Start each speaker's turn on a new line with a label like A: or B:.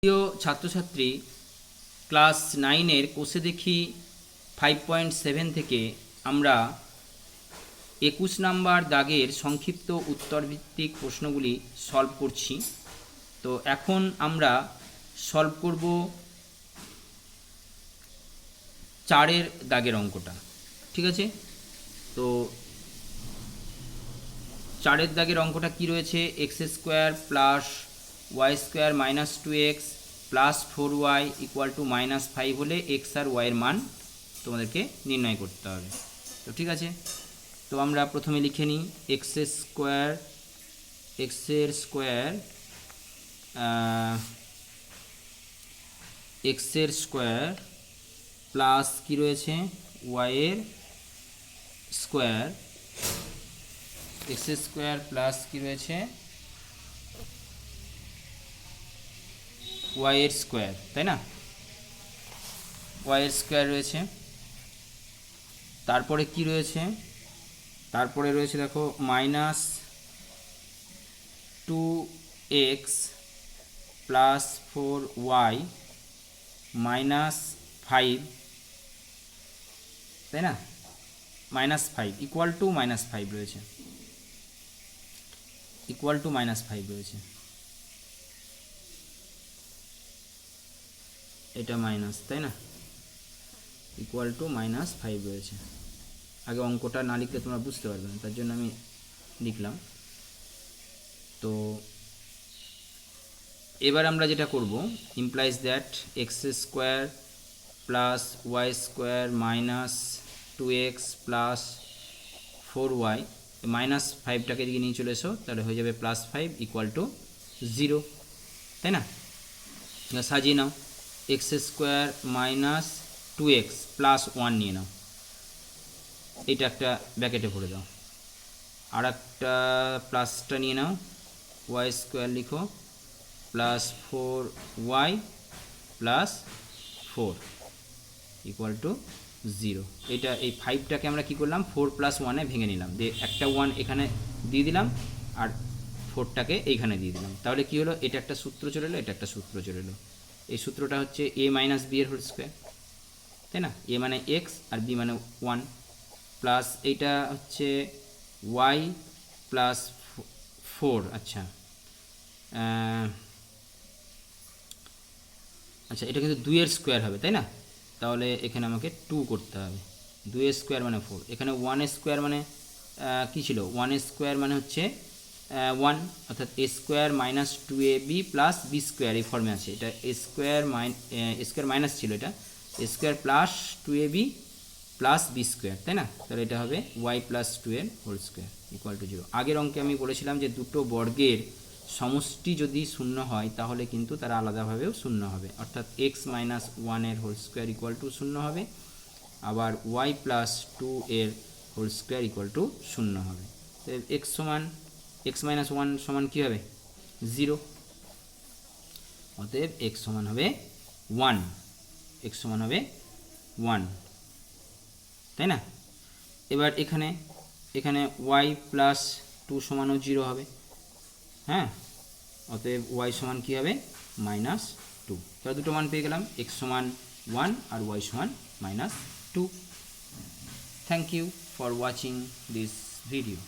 A: প্রিয় ছাত্রছাত্রী, ক্লাস 9-এর কোষে দেখি 5.7 থেকে আমরা 21 নাম্বার দাগের সংক্ষিপ্ত উত্তরভিত্তিক প্রশ্নগুলি সলভ করছি। তো এখন আমরা সলভ করব 4-এর দাগের অঙ্কটা। ঠিক আছে, তো 4-এর দাগের অঙ্কটা কি রয়েছে? X square plus y square minus 2x plus 4y equal to -5 হলে এক্স আর ওয়াইয়ের মান তোমাদেরকে নির্ণয় করতে হবে। তো ঠিক আছে, তো আমরা প্রথমে লিখে নিই এক্সের স্কোয়ার প্লাস কি রয়েছে ওয়াইয়ের স্কোয়ার, এক্স স্কোয়ার প্লাস কি রয়েছে ওয়াইয়ের স্কোয়ার, তাই না? ওয়াইয়ের স্কোয়ার রয়েছে। তারপরে কি রয়েছে? তারপরে রয়েছে দেখো -2x প্লাস 4y -5, তাই না? -5 ইকুয়াল টু -5 রয়েছে, ইকুয়াল টু -5 রয়েছে। এটা মাইনাস, তাই না? ইকুয়াল টু -5 রয়েছে। আগে অঙ্কটা না লিখলে তোমরা বুঝতে পারবে না, তার জন্য আমি লিখলাম। তো এবার আমরা যেটা করব, implies that x square plus y square minus 2x plus 4y, -5টাকে দিকে নিয়ে চলে এসো, তাহলে হয়ে যাবে +5 ইকুয়াল টু 0, তাই না? সাজিয়ে নাও, x square minus 2x plus 1 নিয়ে নাও, এটা একটা ব্র্যাকেটে ভরে দাও। আর একটা প্লাসটা নিয়ে নাও, ওয়াই স্কোয়ার লিখো plus 4y plus 4 equal to 0। এটা এই 5টাকে আমরা কি করলাম, 4 + 1-এ ভেঙে নিলাম, দিয়ে একটা 1 এখানে দিয়ে দিলাম আর 4টাকে এইখানে দিয়ে দিলাম। তাহলে কি হলো, এটা একটা সূত্র চলে এলো, এটা একটা সূত্র চলে এলো। এই সূত্রটা হচ্ছে a - b এর হোল স্কোয়ার, তাই না? a মানে x আর b মানে 1 প্লাস এইটা হচ্ছে y প্লাস 4। আচ্ছা আচ্ছা, এটা কিন্তু 2-এর স্কোয়ার হবে, তাই না? তাহলে এখানে আমাকে 2 করতে হবে। 2-এর স্কোয়ার মানে 4, এখানে 1-এর স্কোয়ার মানে কী ছিল? 1-এর স্কোয়ার মানে হচ্ছে 1, অর্থাৎ a square minus 2ab plus b square এই ফর্মে আছে। এটা a স্কোয়ার মাইনাস ছিল, এটা a square plus 2ab plus b square, তাই না? তাহলে এটা হবে y প্লাস 2 এর হোল স্কোয়ার ইকুয়াল টু 0। আগের অঙ্কে আমি বলেছিলাম যে দুটো বর্গের সমষ্টি যদি শূন্য হয় তাহলে কিন্তু তারা আলাদাভাবেও শূন্য হবে, অর্থাৎ x - 1 এর হোল স্কোয়ার ইকুয়াল টু 0 হবে, আবার y প্লাস 2 এর হোল স্কোয়ার ইকুয়াল টু 0 হবে। তো x - 1 সমান কী হবে? 0। অতএব x সমান হবে 1, x সমান হবে 1, তাই না? এবার এখানে y প্লাস 2 সমানও 0 হবে, হ্যাঁ? অতএব y সমান কী হবে? -2। তাহলে দুটো মান পেয়ে গেলাম, x সমান 1 আর y সমান -2। Thank you for watching this video.